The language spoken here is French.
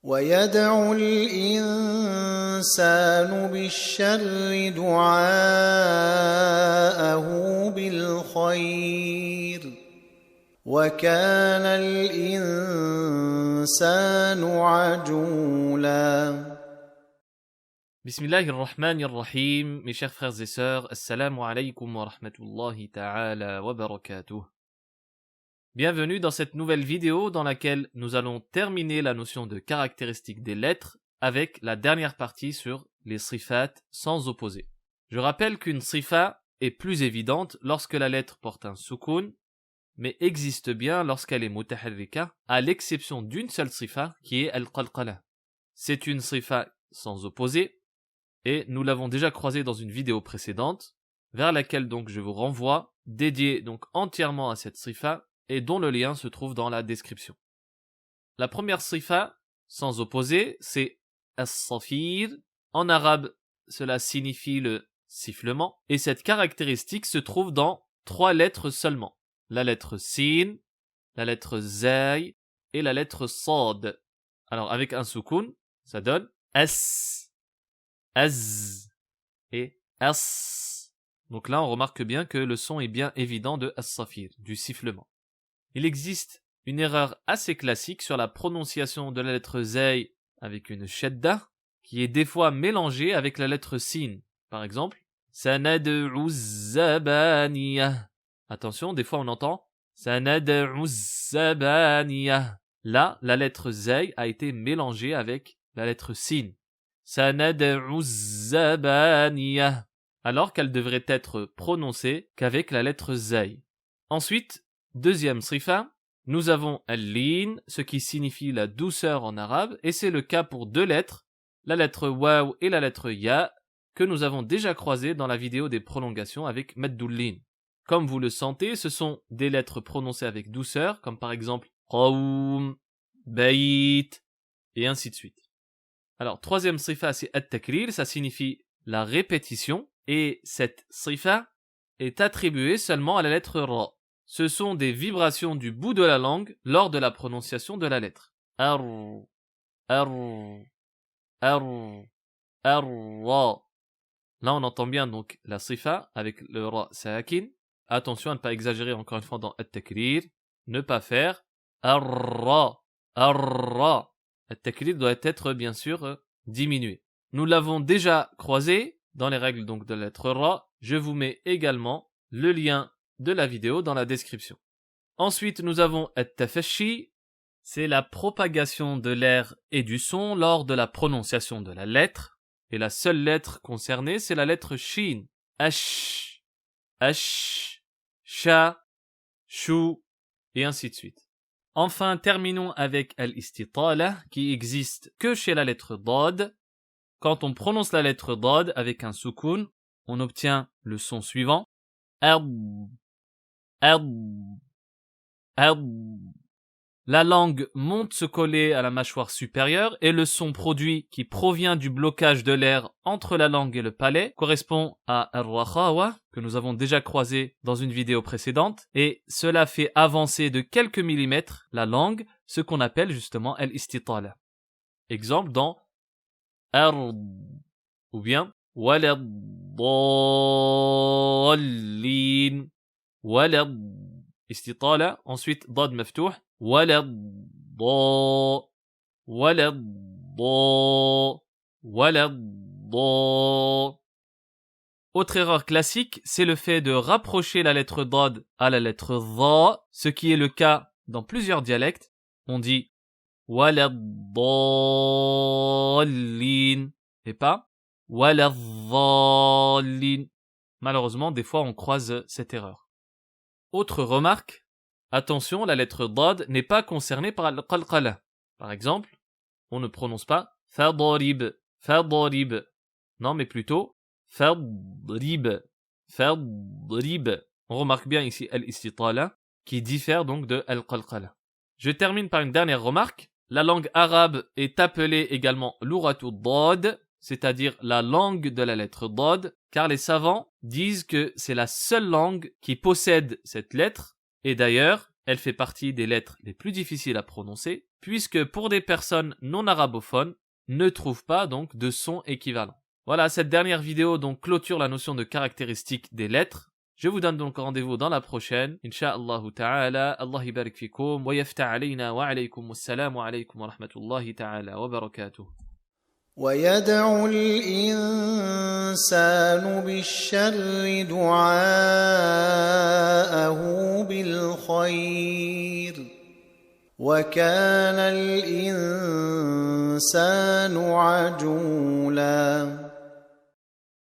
ويدع الإنسان بالشر دعاءه بالخير وكان الإنسان عجولا. Bismillahirrahmanirrahim, mes chers frères et sœurs, assalamu alaikum wa rahmatullahi ta'ala wa barakatuh. Bienvenue dans cette nouvelle vidéo dans laquelle nous allons terminer la notion de caractéristiques des lettres avec la dernière partie sur les sifat sans opposé. Je rappelle qu'une sifa est plus évidente lorsque la lettre porte un soukoun, mais existe bien lorsqu'elle est mutaharrika, à l'exception d'une seule sifa qui est al-qalqala. C'est une sifa sans opposé, et nous l'avons déjà croisé dans une vidéo précédente, vers laquelle donc je vous renvoie, dédiée donc entièrement à cette sifa, et dont le lien se trouve dans la description. La première sifa, sans opposé, c'est as-safir. En arabe, cela signifie le sifflement, et cette caractéristique se trouve dans 3 lettres seulement. La lettre sin, la lettre zay, et la lettre sad. Alors avec un soukoun, ça donne as, az et as. Donc là, on remarque bien que le son est bien évident de as-safir, du sifflement. Il existe une erreur assez classique sur la prononciation de la lettre zay avec une shadda, qui est des fois mélangée avec la lettre sin. Par exemple, sanad'u zabaniyah. Attention, des fois on entend sanad'u zabaniyah. Là, la lettre zay a été mélangée avec la lettre sin. Sanad'u zabaniyah, alors qu'elle devrait être prononcée qu'avec la lettre zay. Ensuite, deuxième sifa, nous avons al-lin, ce qui signifie la douceur en arabe, et c'est le cas pour 2 lettres, la lettre waw et la lettre ya, que nous avons déjà croisées dans la vidéo des prolongations avec maddul-lin. Comme vous le sentez, ce sont des lettres prononcées avec douceur, comme par exemple qawm, bayt, et ainsi de suite. Alors, troisième sifa, c'est at-takrir, ça signifie la répétition, et cette sifa est attribuée seulement à la lettre ra. Ce sont des vibrations du bout de la langue lors de la prononciation de la lettre. Ar, ar, ar, ar, ra. Là, on entend bien donc la sifa avec le ra sakin. Attention à ne pas exagérer encore une fois dans at-takrir. Ne pas faire ar, ra. At-takrir doit être bien sûr diminué. Nous l'avons déjà croisé dans les règles donc de la lettre ra. Je vous mets également le lien de la vidéo dans la description. Ensuite, nous avons at-tafashi, c'est la propagation de l'air et du son lors de la prononciation de la lettre, et la seule lettre concernée, c'est la lettre shin, ash, ash, sha, shu, et ainsi de suite. Enfin, terminons avec al-istitala, qui existe que chez la lettre dad. Quand on prononce la lettre dad avec un soukoun, on obtient le son suivant, ad. La langue monte se coller à la mâchoire supérieure et le son produit qui provient du blocage de l'air entre la langue et le palais correspond à ar-rakhawa que nous avons déjà croisé dans une vidéo précédente et cela fait avancer de quelques millimètres la langue, ce qu'on appelle justement al-istitala. Exemple dans ard ou bien waladdallin walad istitala, ensuite dad maftouh, waladda, waladda. Autre erreur classique, c'est le fait de rapprocher la lettre dad à la lettre dha, ce qui est le cas dans plusieurs dialectes. On dit waladdallin et pas waladdallin. Malheureusement, des fois on croise cette erreur. Autre remarque, attention, la lettre dad n'est pas concernée par al-qalqala. Par exemple, on ne prononce pas fadarib, fadarib. Non, mais plutôt fadrib, fadrib. On remarque bien ici al-istitala, qui diffère donc de al-qalqala. Je termine par une dernière remarque. La langue arabe est appelée également l'uratu dad, c'est-à-dire la langue de la lettre dad, car les savants disent que c'est la seule langue qui possède cette lettre, et d'ailleurs, elle fait partie des lettres les plus difficiles à prononcer, puisque pour des personnes non arabophones, ne trouvent pas donc de son équivalent. Voilà, cette dernière vidéo donc clôture la notion de caractéristiques des lettres. Je vous donne donc rendez-vous dans la prochaine. Inch'Allah ta'ala. Allah yabarik fikum wa yaftah alayna wa alaykum assalamu alaykum wa rahmatullahi ta'ala wa barakatuh. ويدعو الإنسان بالشر دعاءه بالخير وكان الإنسان عجولا